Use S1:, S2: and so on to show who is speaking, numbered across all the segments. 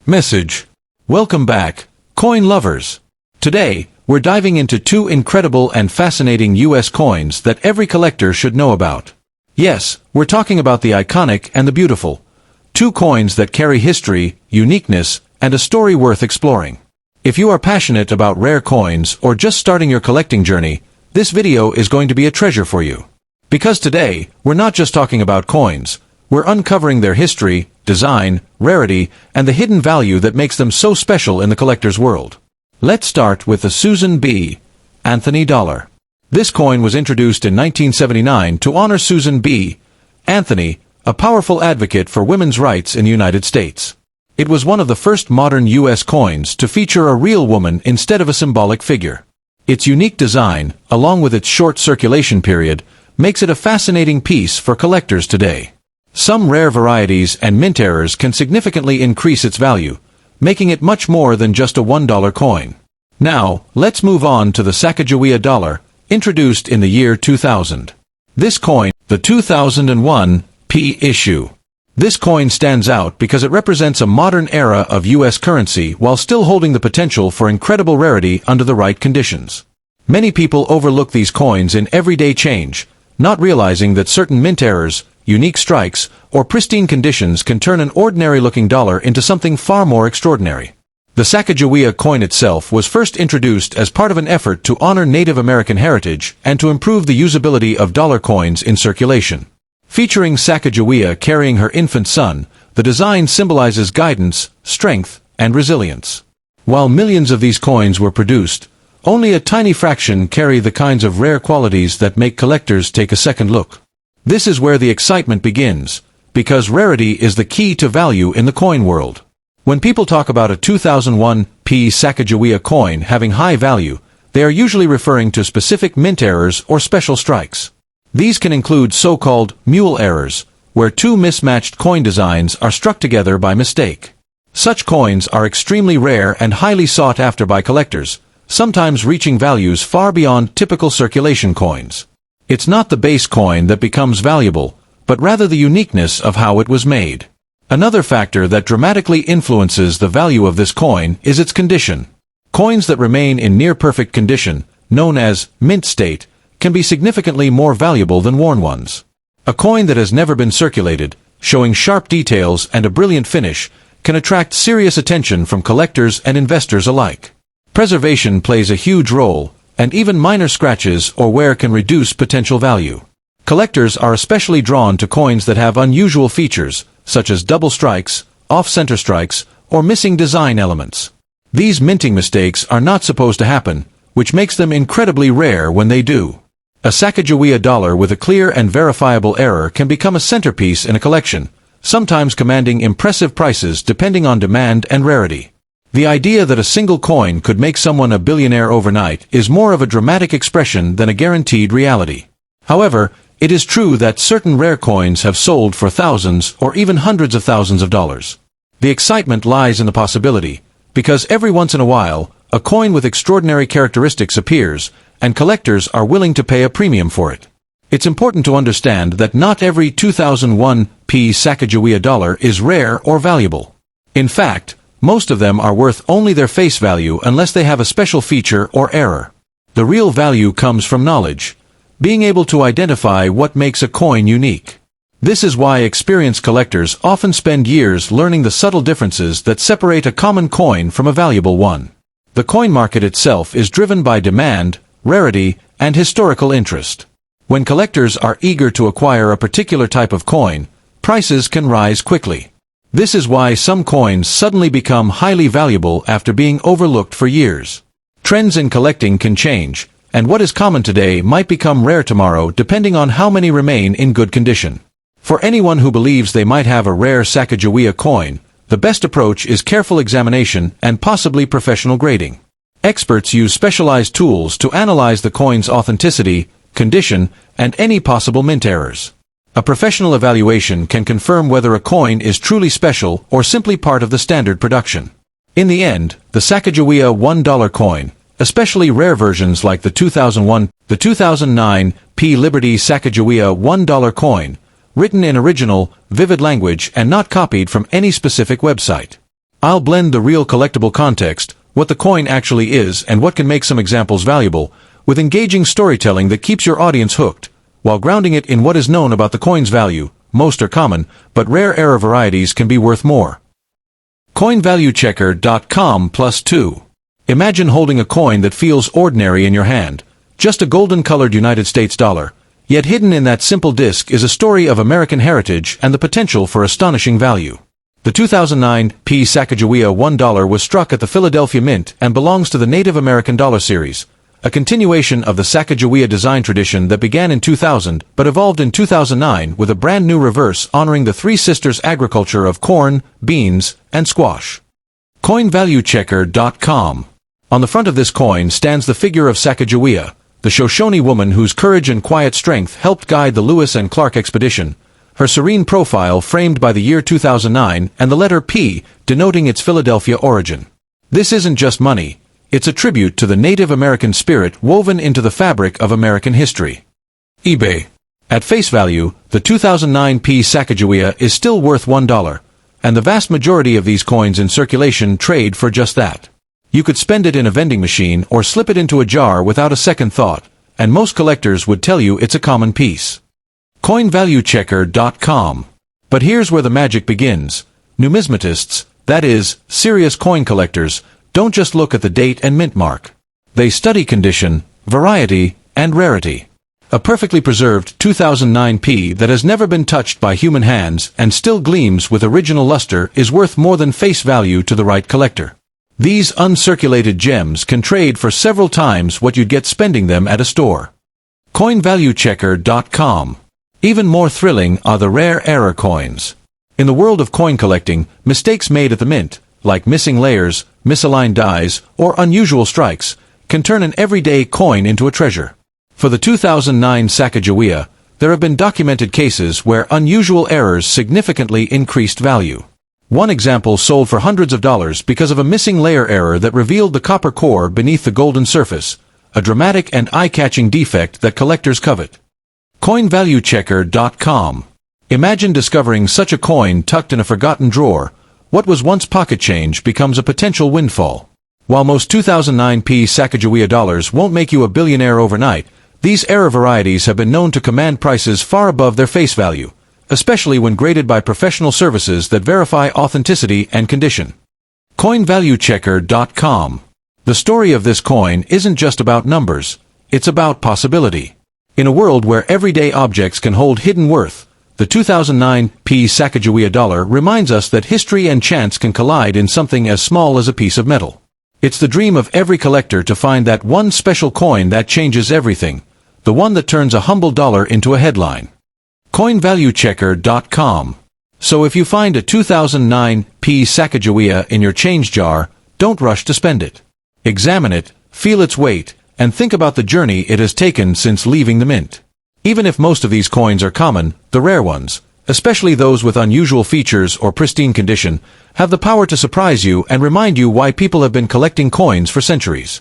S1: Message. Welcome back, coin lovers. Today, we're diving into two incredible and fascinating US coins that every collector should know about. Yes, we're talking about the iconic and the beautiful. Two coins that carry history, uniqueness, and a story worth exploring. If you are passionate about rare coins or just starting your collecting journey, this video is going to be a treasure for you. Because today, we're not just talking about coins, we're uncovering their history, design, rarity, and the hidden value that makes them so special in the collector's world. Let's start with the Susan B. Anthony dollar. This coin was introduced in 1979 to honor Susan B. Anthony, a powerful advocate for women's rights in the United States. It was one of the first modern U.S. coins to feature a real woman instead of a symbolic figure. Its unique design, along with its short circulation period, makes it a fascinating piece for collectors today. Some rare varieties and mint errors can significantly increase its value, making it much more than just a $1 coin. Now, let's move on to the Sacagawea dollar, introduced in the year 2000. This coin, the 2001 P issue. This coin stands out because it represents a modern era of U.S. currency while still holding the potential for incredible rarity under the right conditions. Many people overlook these coins in everyday change, not realizing that certain mint errors, unique strikes, or pristine conditions can turn an ordinary-looking dollar into something far more extraordinary. The Sacagawea coin itself was first introduced as part of an effort to honor Native American heritage and to improve the usability of dollar coins in circulation. Featuring Sacagawea carrying her infant son, the design symbolizes guidance, strength, and resilience. While millions of these coins were produced, only a tiny fraction carry the kinds of rare qualities that make collectors take a second look. This is where the excitement begins, because rarity is the key to value in the coin world. When people talk about a 2001 P Sacagawea coin having high value, they are usually referring to specific mint errors or special strikes. These can include so-called mule errors, where two mismatched coin designs are struck together by mistake. Such coins are extremely rare and highly sought after by collectors, sometimes reaching values far beyond typical circulation coins. It's not the base coin that becomes valuable, but rather the uniqueness of how it was made. Another factor that dramatically influences the value of this coin is its condition. Coins that remain in near-perfect condition, known as mint state, can be significantly more valuable than worn ones. A coin that has never been circulated, showing sharp details and a brilliant finish, can attract serious attention from collectors and investors alike. Preservation plays a huge role, and even minor scratches or wear can reduce potential value. Collectors are especially drawn to coins that have unusual features, such as double strikes, off-center strikes, or missing design elements. These minting mistakes are not supposed to happen, which makes them incredibly rare when they do. A Sacagawea dollar with a clear and verifiable error can become a centerpiece in a collection, sometimes commanding impressive prices depending on demand and rarity. The idea that a single coin could make someone a billionaire overnight is more of a dramatic expression than a guaranteed reality. However, it is true that certain rare coins have sold for thousands or even hundreds of thousands of dollars. The excitement lies in the possibility, because every once in a while, a coin with extraordinary characteristics appears, and collectors are willing to pay a premium for it. It's important to understand that not every 2001 P Sacagawea dollar is rare or valuable. In fact, most of them are worth only their face value unless they have a special feature or error. The real value comes from knowledge, being able to identify what makes a coin unique. This is why experienced collectors often spend years learning the subtle differences that separate a common coin from a valuable one. The coin market itself is driven by demand, rarity, and historical interest. When collectors are eager to acquire a particular type of coin, prices can rise quickly. This is why some coins suddenly become highly valuable after being overlooked for years. Trends in collecting can change, and what is common today might become rare tomorrow depending on how many remain in good condition. For anyone who believes they might have a rare Sacagawea coin, the best approach is careful examination and possibly professional grading. Experts use specialized tools to analyze the coin's authenticity, condition, and any possible mint errors. A professional evaluation can confirm whether a coin is truly special or simply part of the standard production. In the end, the Sacagawea $1 coin, especially rare versions like the 2001, the 2009 P. Liberty Sacagawea $1 coin, written in original, vivid language and not copied from any specific website. I'll blend the real collectible context, what the coin actually is and what can make some examples valuable, with engaging storytelling that keeps your audience hooked, while grounding it in what is known about the coin's value. Most are common, but rare error varieties can be worth more. CoinValueChecker.com +2. Imagine holding a coin that feels ordinary in your hand, just a golden-colored United States dollar, yet hidden in that simple disc is a story of American heritage and the potential for astonishing value. The 2009 P. Sacagawea $1 was struck at the Philadelphia Mint and belongs to the Native American dollar series, a continuation of the Sacagawea design tradition that began in 2000 but evolved in 2009 with a brand new reverse honoring the Three Sisters agriculture of corn, beans, and squash. CoinValueChecker.com. On the front of this coin stands the figure of Sacagawea, the Shoshone woman whose courage and quiet strength helped guide the Lewis and Clark expedition, her serene profile framed by the year 2009 and the letter P denoting its Philadelphia origin. This isn't just money. It's a tribute to the Native American spirit woven into the fabric of American history. eBay. At face value, the 2009 P. Sacagawea is still worth $1, and the vast majority of these coins in circulation trade for just that. You could spend it in a vending machine or slip it into a jar without a second thought, and most collectors would tell you it's a common piece. CoinValueChecker.com. But here's where the magic begins. Numismatists, that is, serious coin collectors, don't just look at the date and mint mark. They study condition, variety, and rarity. A perfectly preserved 2009 P that has never been touched by human hands and still gleams with original luster is worth more than face value to the right collector. These uncirculated gems can trade for several times what you'd get spending them at a store. CoinValueChecker.com. Even more thrilling are the rare error coins. In the world of coin collecting, mistakes made at the mint, like missing layers, misaligned dies, or unusual strikes, can turn an everyday coin into a treasure. For the 2009 Sacagawea, there have been documented cases where unusual errors significantly increased value. One example sold for hundreds of dollars because of a missing layer error that revealed the copper core beneath the golden surface, a dramatic and eye-catching defect that collectors covet. CoinValueChecker.com. Imagine discovering such a coin tucked in a forgotten drawer. What was once pocket change becomes a potential windfall. While most 2009 P. Sacagawea dollars won't make you a billionaire overnight, these error varieties have been known to command prices far above their face value, especially when graded by professional services that verify authenticity and condition. CoinValueChecker.com. The story of this coin isn't just about numbers, it's about possibility. In a world where everyday objects can hold hidden worth, the 2009 P. Sacagawea dollar reminds us that history and chance can collide in something as small as a piece of metal. It's the dream of every collector to find that one special coin that changes everything, the one that turns a humble dollar into a headline. CoinValueChecker.com. So if you find a 2009 P. Sacagawea in your change jar, don't rush to spend it. Examine it, feel its weight, and think about the journey it has taken since leaving the mint. Even if most of these coins are common, the rare ones, especially those with unusual features or pristine condition, have the power to surprise you and remind you why people have been collecting coins for centuries.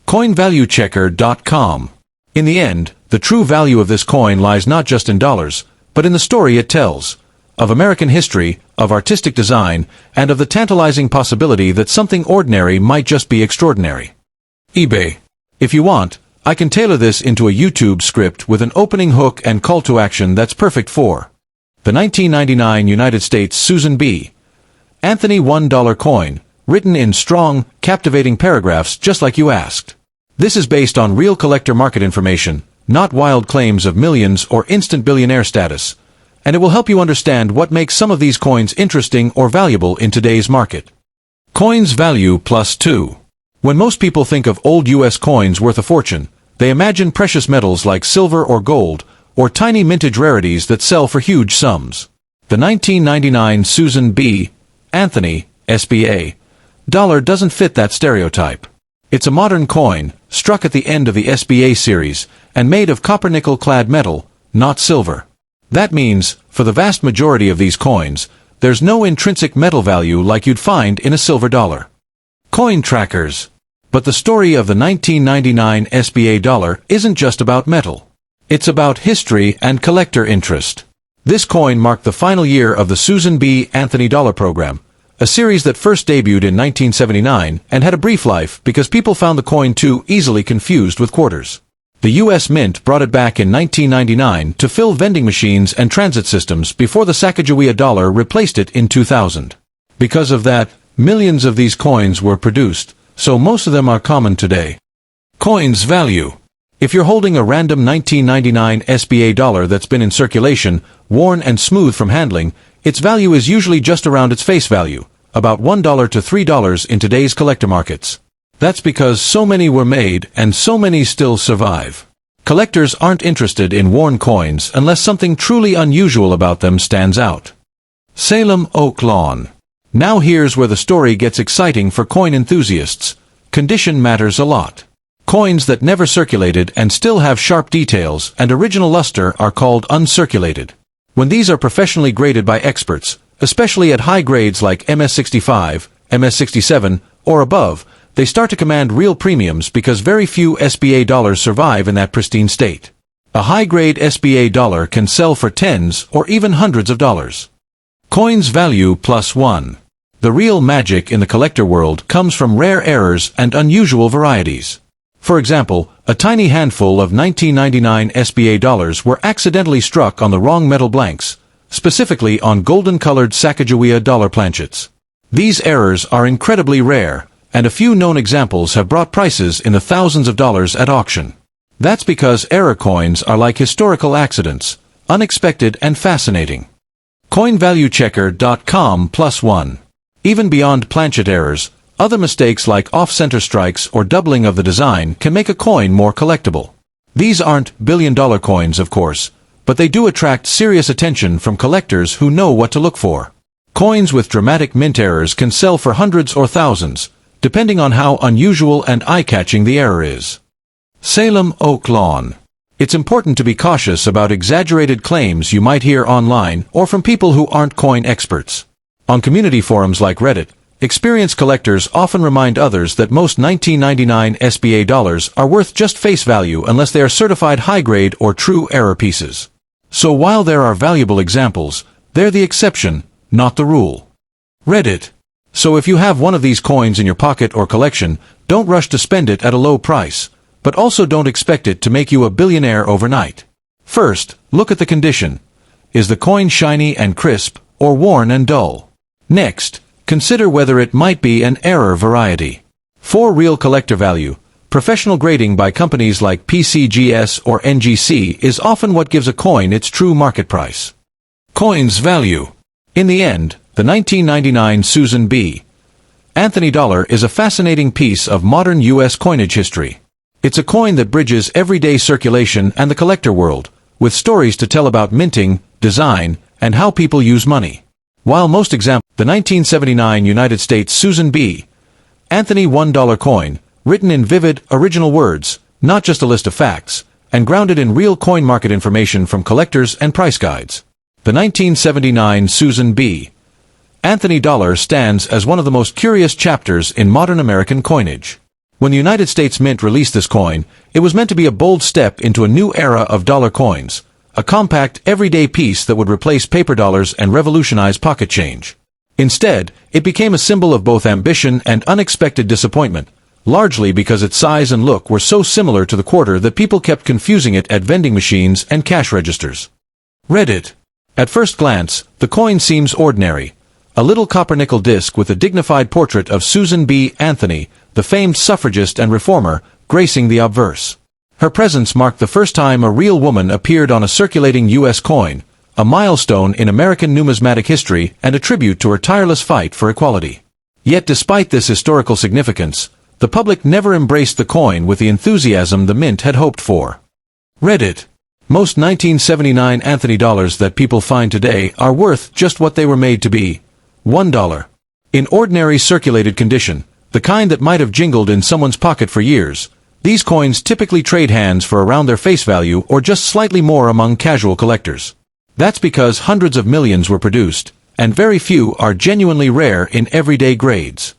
S1: CoinValueChecker.com. In the end, the true value of this coin lies not just in dollars, but in the story it tells, of American history, of artistic design, and of the tantalizing possibility that something ordinary might just be extraordinary. eBay. If you want, I can tailor this into a YouTube script with an opening hook and call to action that's perfect for the 1999 United States Susan B. Anthony $1 coin, written in strong, captivating paragraphs just like you asked. This is based on real collector market information, not wild claims of millions or instant billionaire status, and it will help you understand what makes some of these coins interesting or valuable in today's market. Coins value +2. When most people think of old U.S. coins worth a fortune, they imagine precious metals like silver or gold, or tiny mintage rarities that sell for huge sums. The 1999 Susan B. Anthony, SBA, dollar doesn't fit that stereotype. It's a modern coin, struck at the end of the SBA series, and made of copper-nickel-clad metal, not silver. That means, for the vast majority of these coins, there's no intrinsic metal value like you'd find in a silver dollar. Coin trackers. But the story of the 1999 SBA dollar isn't just about metal. It's about history and collector interest. This coin marked the final year of the Susan B. Anthony dollar program, a series that first debuted in 1979 and had a brief life because people found the coin too easily confused with quarters. The U.S. Mint brought it back in 1999 to fill vending machines and transit systems before the Sacagawea dollar replaced it in 2000. Because of that, millions of these coins were produced, so most of them are common today. Coins value. If you're holding a random 1999 SBA dollar that's been in circulation, worn and smooth from handling, its value is usually just around its face value, about $1 to $3 in today's collector markets. That's because so many were made and so many still survive. Collectors aren't interested in worn coins unless something truly unusual about them stands out. Salem Oak Lawn. Now here's where the story gets exciting for coin enthusiasts. Condition matters a lot. Coins that never circulated and still have sharp details and original luster are called uncirculated. When these are professionally graded by experts, especially at high grades like MS65, MS67, or above, they start to command real premiums because very few SBA dollars survive in that pristine state. A high-grade SBA dollar can sell for tens or even hundreds of dollars. Coins value +1. The real magic in the collector world comes from rare errors and unusual varieties. For example, a tiny handful of 1999 SBA dollars were accidentally struck on the wrong metal blanks, specifically on golden-colored Sacagawea dollar planchets. These errors are incredibly rare, and a few known examples have brought prices in the thousands of dollars at auction. That's because error coins are like historical accidents, unexpected and fascinating. CoinValueChecker.com +1. Even beyond planchet errors, other mistakes like off-center strikes or doubling of the design can make a coin more collectible. These aren't billion-dollar coins, of course, but they do attract serious attention from collectors who know what to look for. Coins with dramatic mint errors can sell for hundreds or thousands, depending on how unusual and eye-catching the error is. Salem Oak Lawn. It's important to be cautious about exaggerated claims you might hear online or from people who aren't coin experts. On community forums like Reddit, experienced collectors often remind others that most 1999 SBA dollars are worth just face value unless they are certified high-grade or true error pieces. So while there are valuable examples, they're the exception, not the rule. Reddit. So if you have one of these coins in your pocket or collection, don't rush to spend it at a low price, but also don't expect it to make you a billionaire overnight. First, look at the condition. Is the coin shiny and crisp, or worn and dull? Next, consider whether it might be an error variety. For real collector value, professional grading by companies like PCGS or NGC is often what gives a coin its true market price. Coins value. In the end, the 1999 Susan B. Anthony dollar is a fascinating piece of modern U.S. coinage history. It's a coin that bridges everyday circulation and the collector world, with stories to tell about minting, design, and how people use money. While most examples, the 1979 United States Susan B. Anthony $1 coin, written in vivid, original words, not just a list of facts, and grounded in real coin market information from collectors and price guides. The 1979 Susan B. Anthony dollar stands as one of the most curious chapters in modern American coinage. When the United States Mint released this coin, it was meant to be a bold step into a new era of dollar coins, a compact, everyday piece that would replace paper dollars and revolutionize pocket change. Instead, it became a symbol of both ambition and unexpected disappointment, largely because its size and look were so similar to the quarter that people kept confusing it at vending machines and cash registers. Reddit. At first glance, the coin seems ordinary. A little copper-nickel disc with a dignified portrait of Susan B. Anthony, the famed suffragist and reformer, gracing the obverse. Her presence marked the first time a real woman appeared on a circulating U.S. coin, a milestone in American numismatic history and a tribute to her tireless fight for equality. Yet despite this historical significance, the public never embraced the coin with the enthusiasm the mint had hoped for. Reddit. Most 1979 Anthony dollars that people find today are worth just what they were made to be. $1. In ordinary circulated condition, the kind that might have jingled in someone's pocket for years, these coins typically trade hands for around their face value or just slightly more among casual collectors. That's because hundreds of millions were produced, and very few are genuinely rare in everyday grades.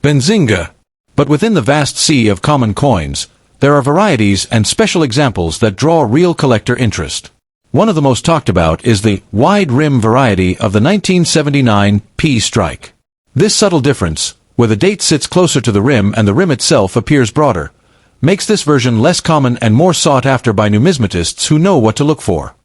S1: Benzinga. But within the vast sea of common coins, there are varieties and special examples that draw real collector interest. One of the most talked about is the wide rim variety of the 1979 P strike. This subtle difference, where the date sits closer to the rim and the rim itself appears broader, makes this version less common and more sought after by numismatists who know what to look for.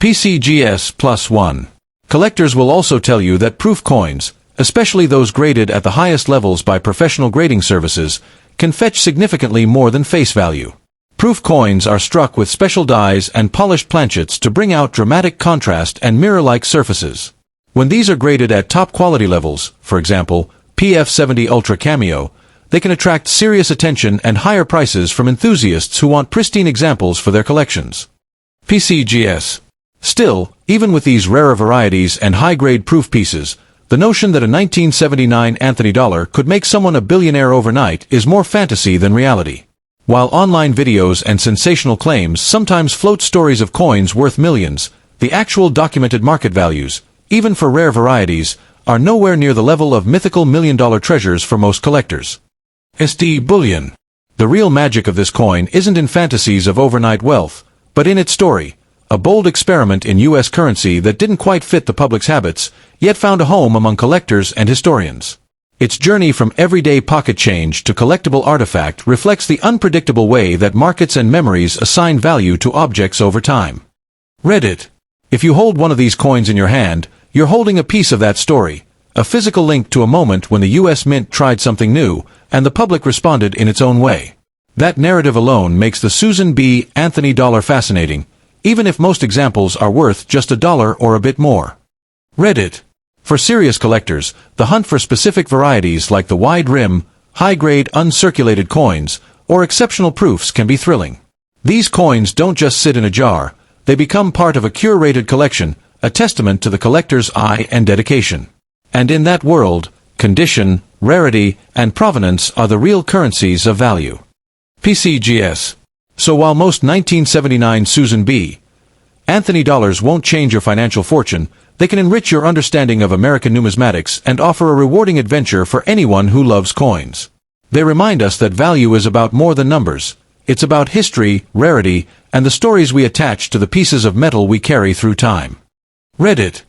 S1: PCGS +1. Collectors will also tell you that proof coins, especially those graded at the highest levels by professional grading services, can fetch significantly more than face value. Proof coins are struck with special dyes and polished planchets to bring out dramatic contrast and mirror-like surfaces. When these are graded at top quality levels, for example, PF70 Ultra Cameo, they can attract serious attention and higher prices from enthusiasts who want pristine examples for their collections. PCGS. Still, even with these rarer varieties and high-grade proof pieces, the notion that a 1979 Anthony dollar could make someone a billionaire overnight is more fantasy than reality. While online videos and sensational claims sometimes float stories of coins worth millions, the actual documented market values, even for rare varieties, are nowhere near the level of mythical million-dollar treasures for most collectors. SD bullion. The real magic of this coin isn't in fantasies of overnight wealth, but in its story, a bold experiment in U.S. currency that didn't quite fit the public's habits, yet found a home among collectors and historians. Its journey from everyday pocket change to collectible artifact reflects the unpredictable way that markets and memories assign value to objects over time. Reddit. If you hold one of these coins in your hand, you're holding a piece of that story, a physical link to a moment when the U.S. Mint tried something new, and the public responded in its own way. That narrative alone makes the Susan B. Anthony dollar fascinating, even if most examples are worth just $1 or a bit more. Reddit. For serious collectors, the hunt for specific varieties like the wide rim, high-grade uncirculated coins, or exceptional proofs can be thrilling. These coins don't just sit in a jar, they become part of a curated collection, a testament to the collector's eye and dedication. And in that world, condition, rarity, and provenance are the real currencies of value. PCGS. So while most 1979 Susan B. Anthony dollars won't change your financial fortune, they can enrich your understanding of American numismatics and offer a rewarding adventure for anyone who loves coins. They remind us that value is about more than numbers. It's about history, rarity, and the stories we attach to the pieces of metal we carry through time. Reddit.